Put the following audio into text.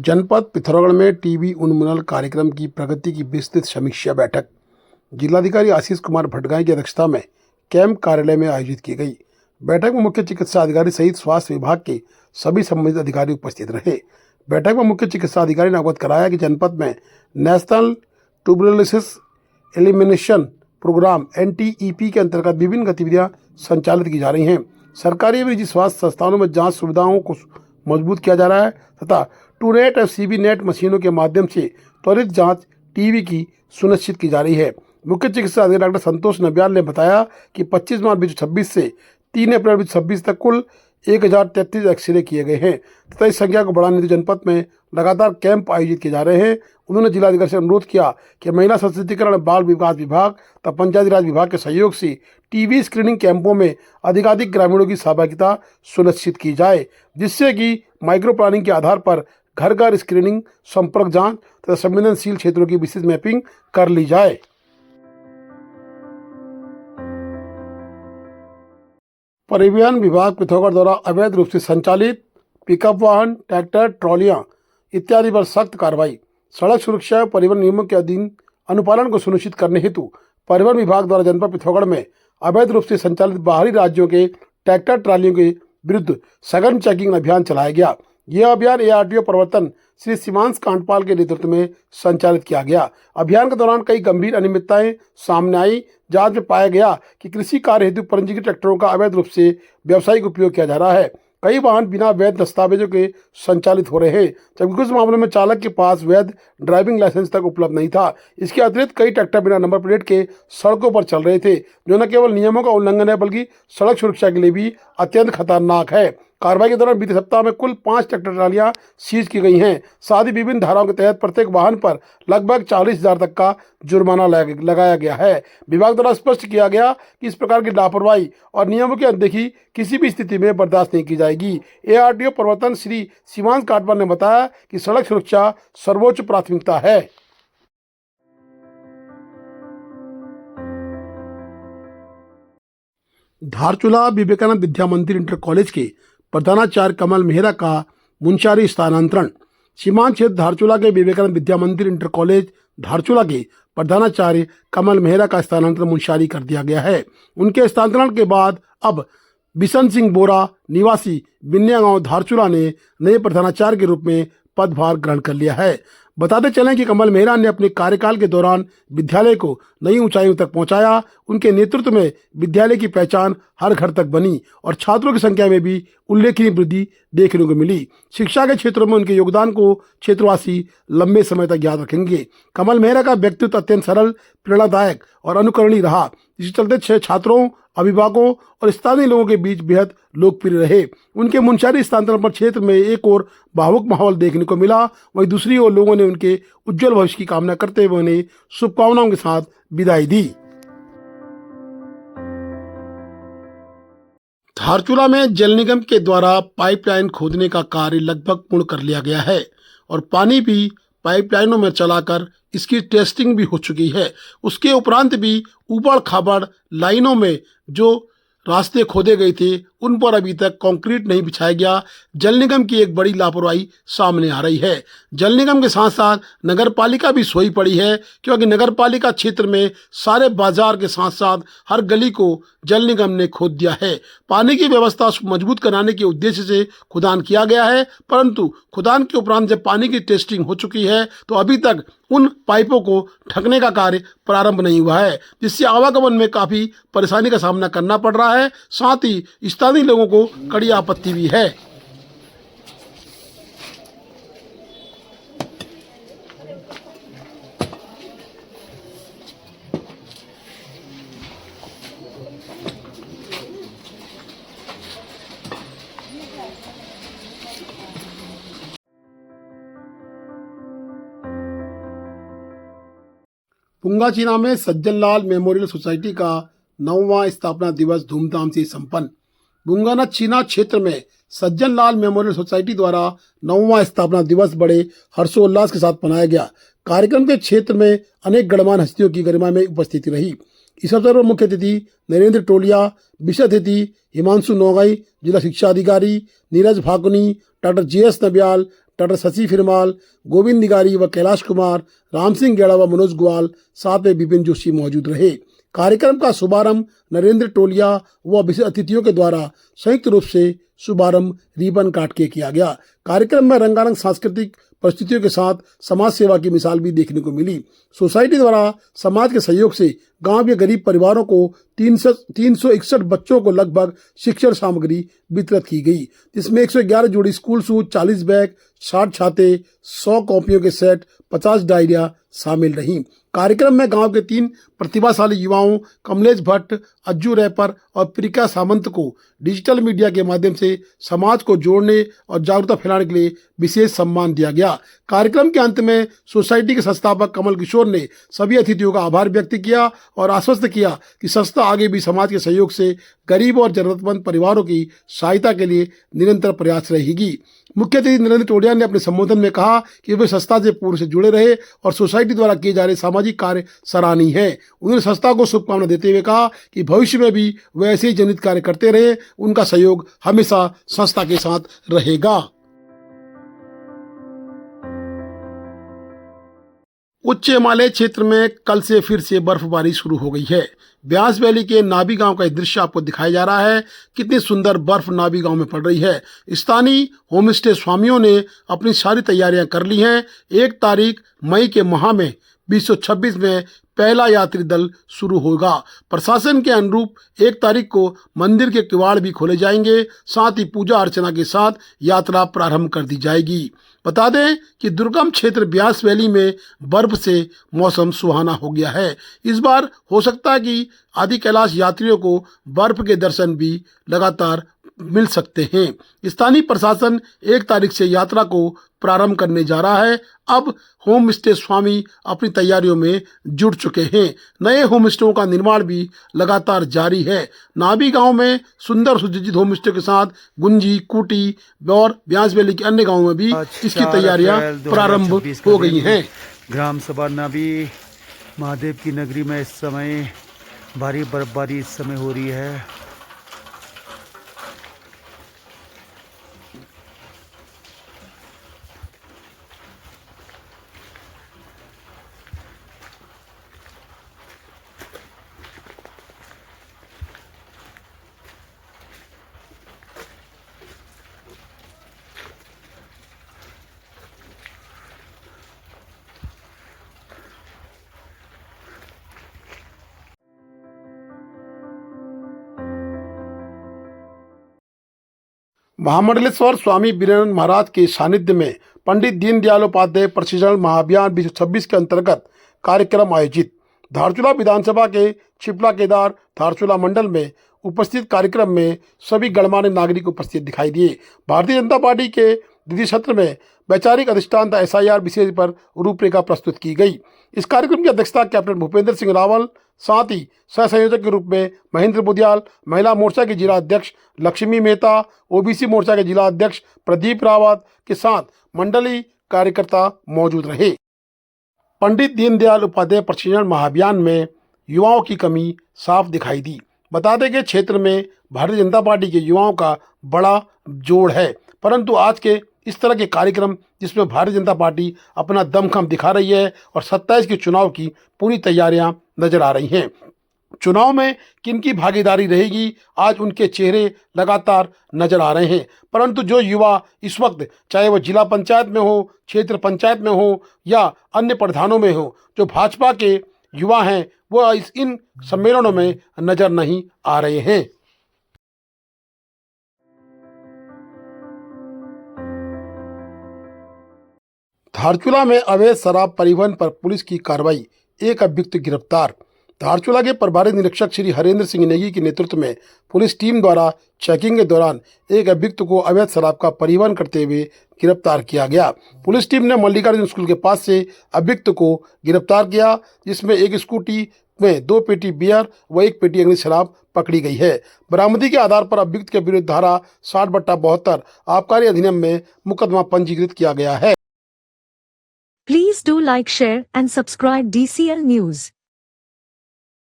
जनपद पिथौरागढ़ में टीबी उन्मूलन कार्यक्रम की प्रगति की विस्तृत समीक्षा बैठक जिलाधिकारी आशीष कुमार भट्टगाई की अध्यक्षता में कैंप कार्यालय में आयोजित की गई। बैठक में मुख्य चिकित्सा अधिकारी सहित स्वास्थ्य विभाग के सभी संबंधित अधिकारी उपस्थित रहे। बैठक में मुख्य चिकित्सा अधिकारी ने अवगत कराया कि जनपद में national tuberculosis elimination programme NTEP के अंतर्गत विभिन्न गतिविधियां संचालित की जा रही हैं। सरकारी एवं निजी स्वास्थ्य संस्थानों में जांच सुविधाओं को मजबूत किया जा रहा है तथा TruNet और CBNet मशीनों के माध्यम से त्वरित जांच टीबी की सुनिश्चित की जा रही है। मुख्य चिकित्सा अधिकारी डॉक्टर संतोष नबियाल ने बताया कि 25 मार्च 2026 से 3 अप्रैल 2026 तक कुल 1033 एक्सरे किए गए हैं तथा इस संख्या को बढ़ाने के लिए जनपद में लगातार कैंप आयोजित किए जा रहे हैं। उन्होंने जिलाधिकारी से अनुरोध किया कि महिला सशक्तिकरण बाल विकास विभाग तथा पंचायती राज विभाग के सहयोग से टीबी स्क्रीनिंग कैंपों में अधिकाधिक ग्रामीणों की सहभागिता सुनिश्चित की जाए, जिससे कि माइक्रो प्लानिंग के आधार पर घर घर स्क्रीनिंग, संपर्क जांच तथा संवेदनशील क्षेत्रों की विस्तृत मैपिंग कर ली जाए। परिवहन विभाग पिथौरागढ़ द्वारा अवैध रूप से संचालित पिकअप वाहन, ट्रैक्टर, ट्रॉलियां इत्यादि पर सख्त कार्रवाई। सड़क सुरक्षा एवं परिवहन नियमों के अधीन अनुपालन को सुनिश्चित करने हेतु परिवहन विभाग द्वारा जनपद पिथौरागढ़ में अवैध रूप से संचालित बाहरी राज्यों के ट्रैक्टर ट्रालियों के विरुद्ध सघन चेकिंग अभियान चलाया गया। यह अभियान ARTO प्रवर्तन श्री सीमांश कांडपाल के नेतृत्व में संचालित किया गया। अभियान के दौरान कई गंभीर अनियमितताएं सामने आई। जांच में पाया गया कि कृषि कार्य हेतु पंजीकृत ट्रैक्टरों का अवैध रूप से व्यावसायिक उपयोग किया जा रहा है। कई वाहन बिना वैध दस्तावेजों के संचालित हो रहे हैं, जबकि कुछ मामलों में चालक के पास वैध ड्राइविंग लाइसेंस तक उपलब्ध नहीं था। इसके अतिरिक्त कई ट्रैक्टर बिना नंबर प्लेट के सड़कों पर चल रहे थे, जो न केवल नियमों का उल्लंघन है बल्कि सड़क सुरक्षा के लिए भी अत्यंत खतरनाक है। कार्रवाई के दौरान बीते सप्ताह में कुल 5 ट्रैक्टर ट्रालियां सीज की गई हैं। साथ ही विभिन्न धाराओं के तहत प्रत्येक वाहन पर लगभग 40,000 तक का जुर्माना लगाया गया है। विभाग द्वारा स्पष्ट किया गया कि इस प्रकार की लापरवाही और नियमों की अनदेखी किसी भी स्थिति में बर्दाश्त नहीं की जाएगी। ARTO प्रवर्तन श्री सीमांश कांडपाल ने बताया कि सड़क सुरक्षा सर्वोच्च प्राथमिकता है। धारचूला विवेकानंद विद्या मंदिर इंटर कॉलेज के प्रधानाचार्य कमल मेहरा का मुंशारी स्थानांतरण। सीमांत क्षेत्र धारचूला के विवेकानंद विद्या मंदिर इंटर कॉलेज धारचूला के प्रधानाचार्य कमल मेहरा का स्थानांतरण मुंशारी कर दिया गया है। उनके स्थानांतरण के बाद अब बिशन सिंह बोरा निवासी बिन्या गांव धारचूला ने नए प्रधानाचार्य के रूप में पदभार ग्रहण कर लिया है। बताते चलें कि कमल मेहरा ने अपने कार्यकाल के दौरान विद्यालय को नई ऊंचाइयों तक पहुंचाया। उनके नेतृत्व में विद्यालय की पहचान हर घर तक बनी और छात्रों की संख्या में भी उल्लेखनीय वृद्धि देखने को मिली। शिक्षा के क्षेत्रों में उनके योगदान को क्षेत्रवासी लंबे समय तक याद रखेंगे। कमल मेहरा का व्यक्तित्व अत्यंत सरल, प्रेरणादायक और अनुकरणीय रहा, जिसके चलते छात्रों, अभिभावकों और स्थानीय लोगों के बीच बेहद लोकप्रिय रहे। उनके मुंशारी स्थानांतरण पर क्षेत्र में एक और भावुक माहौल देखने को मिला। वहीं दूसरी ओर लोगों ने उनके उज्जवल भविष्य की कामना करते हुए उन्हें शुभकामनाओं के साथ विदाई दी। धारचूला में जल निगम के द्वारा पाइपलाइन खोदने का कार्य लगभग पूर्ण कर लिया गया है और पानी भी पाइपलाइनों में चलाकर इसकी टेस्टिंग भी हो चुकी है। उसके उपरांत भी ऊबड़ खाबड़ लाइनों में जो रास्ते खोदे गए थे उन पर अभी तक कंक्रीट नहीं बिछाया गया। जल निगम की एक बड़ी लापरवाही सामने आ रही है। जल निगम के साथ साथ नगर पालिका भी सोई पड़ी है, क्योंकि नगर पालिका क्षेत्र में सारे बाजार के साथ साथ हर गली को जल निगम ने खोद दिया है। पानी की व्यवस्था मजबूत कराने के उद्देश्य से खुदान किया गया है, परंतु खुदान के उपरांत जब पानी की टेस्टिंग हो चुकी है तो अभी तक उन पाइपों को ढकने का कार्य प्रारंभ नहीं हुआ है, जिससे आवागमन में काफ़ी परेशानी का सामना करना पड़ रहा है। साथ ही स्थानीय लोगों को कड़ी आपत्ति भी है। पुंगाचीना में सज्जनलाल मेमोरियल सोसाइटी का 9वां स्थापना दिवस धूमधाम से संपन्न। बुंगाना चीना क्षेत्र में सज्जनलाल मेमोरियल सोसाइटी द्वारा 9वां स्थापना दिवस बड़े हर्षोल्लास के साथ मनाया गया। कार्यक्रम के क्षेत्र में अनेक गणमान्य हस्तियों की गरिमा में उपस्थिति रही। इस अवसर पर मुख्य अतिथि नरेंद्र टोलिया, विशेष अतिथि हिमांशु नौगाई, जिला शिक्षा अधिकारी Neeraj Bhakuni, doctor JS Nabiyal, doctor Shashi Phirmal, Govind Nigari व कैलाश कुमार, राम सिंह गेड़ा व मनोज ग्वाल, साथ में विपिन जोशी मौजूद रहे। कार्यक्रम का शुभारंभ नरेंद्र टोलिया व विशिष्ट अतिथियों के द्वारा संयुक्त रूप से शुभारंभ रिबन काट के किया गया। कार्यक्रम में रंगारंग सांस्कृतिक प्रस्तुतियों के साथ समाज सेवा की मिसाल भी देखने को मिली। सोसाइटी द्वारा समाज के सहयोग से गांव के गरीब परिवारों को 361 बच्चों को लगभग शिक्षण सामग्री वितरित की गई, जिसमें 111 जोड़ी स्कूल शूज, 40 बैग, 60 छाते, 100 कॉपियों के सेट, 50 डायरिया शामिल रहीं। कार्यक्रम में गांव के 3 प्रतिभाशाली युवाओं कमलेश भट्ट, अज्जू रैपर और प्रिका सामंत को डिजिटल मीडिया के माध्यम से समाज को जोड़ने और जागरूकता फैलाने के लिए विशेष सम्मान दिया गया। कार्यक्रम के अंत में सोसाइटी के संस्थापक कमल किशोर ने सभी अतिथियों का आभार व्यक्त किया और आश्वस्त किया कि संस्था आगे भी समाज के सहयोग से गरीब और जरूरतमंद परिवारों की सहायता के लिए निरंतर प्रयास रहेगी। मुख्य अतिथि नरेंद्र टोलिया ने अपने संबोधन में कहा कि वे संस्था से पूर्व से जुड़े रहे और सोसाइटी द्वारा किए जा रहे सामाजिक कार्य सराहनीय है। उन्होंने संस्था को शुभकामना देते हुए कहा कि भविष्य में भी वे ऐसे ही जनहित कार्य करते रहे। उनका सहयोग हमेशा संस्था के साथ रहेगा। उच्च हिमालय क्षेत्र में कल से फिर से बर्फबारी शुरू हो गई है। ब्यास वैली के नाबी गांव का दृश्य आपको दिखाया जा रहा है। कितनी सुंदर बर्फ नाबी गांव में पड़ रही है। स्थानीय होमस्टे स्वामियों ने अपनी सारी तैयारियां कर ली हैं। 1 तारीख मई के माह में 2026 में पहला यात्री दल शुरू होगा। प्रशासन के अनुरूप 1 तारीख को मंदिर के किवाड़ भी खोले जाएंगे। साथ ही पूजा अर्चना के साथ यात्रा प्रारंभ कर दी जाएगी। बता दें कि दुर्गम क्षेत्र ब्यास वैली में बर्फ से मौसम सुहाना हो गया है। इस बार हो सकता है कि आदि कैलाश यात्रियों को बर्फ के दर्शन भी लगातार मिल सकते हैं। स्थानीय प्रशासन 1 तारीख से यात्रा को प्रारंभ करने जा रहा है। अब होम स्टे स्वामी अपनी तैयारियों में जुट चुके हैं। नए होम स्टेओं का निर्माण भी लगातार जारी है। नाबी गांव में सुंदर सुसज्जित होम स्टे के साथ गुंजी, कूटी और ब्यास वैली के अन्य गांवों में भी इसकी तैयारियां प्रारंभ हो गई हैं। ग्राम सभा नाबी महादेव की नगरी में इस समय भारी बर्फबारी इस समय हो रही है। महामंडलेश्वर स्वामी वीरेंद्र महाराज के सानिध्य में पंडित दीनदयाल उपाध्याय प्रशिक्षण महाअभियान 2026 के अंतर्गत कार्यक्रम आयोजित। धारचूला विधानसभा के छिपला केदार धारचूला मंडल में उपस्थित कार्यक्रम में सभी गणमान्य नागरिक उपस्थित दिखाई दिए। भारतीय जनता पार्टी के द्वितीय सत्र में वैचारिक अधिष्ठान SIR विषय पर रूपरेखा प्रस्तुत की गई। इस कार्यक्रम की अध्यक्षता कैप्टन भूपेंद्र सिंह रावल, साथ ही सह संयोजक के रूप में महेंद्र बुदियाल, महिला मोर्चा के जिला अध्यक्ष लक्ष्मी मेहता, OBC मोर्चा के जिला अध्यक्ष प्रदीप रावत के साथ मंडलीय कार्यकर्ता मौजूद रहे। पंडित दीनदयाल उपाध्याय प्रशिक्षण महाअभियान में युवाओं की कमी साफ दिखाई दी। बता दें कि क्षेत्र में भारतीय जनता पार्टी के युवाओं का बड़ा जोड़ है, परंतु आज के इस तरह के कार्यक्रम जिसमें भारतीय जनता पार्टी अपना दमखम दिखा रही है और 27 के चुनाव की पूरी तैयारियां नजर आ रही हैं। चुनाव में किनकी भागीदारी रहेगी, आज उनके चेहरे लगातार नजर आ रहे हैं। परंतु जो युवा इस वक्त, चाहे वो जिला पंचायत में हो, क्षेत्र पंचायत में हो या अन्य प्रधानों में हो, जो भाजपा के युवा हैं, वो इन सम्मेलनों में नजर नहीं आ रहे हैं। धारचूला में अवैध शराब परिवहन पर पुलिस की कार्रवाई, 1 अभियुक्त गिरफ्तार। धारचूला के प्रभारी निरीक्षक श्री हरेंद्र सिंह नेगी के नेतृत्व में पुलिस टीम द्वारा चेकिंग के दौरान 1 अभियुक्त को अवैध शराब का परिवहन करते हुए गिरफ्तार किया गया। पुलिस टीम ने मल्लिकार्जुन स्कूल के पास से अभियुक्त को गिरफ्तार किया, जिसमें 1 स्कूटी में 2 पेटी बियर व 1 पेटी अंग्रेजी शराब पकड़ी गई है। बरामदी के आधार पर अभियुक्त के विरुद्ध धारा 60/72 आबकारी अधिनियम में मुकदमा पंजीकृत किया गया है। Please do like, share and subscribe DCL News.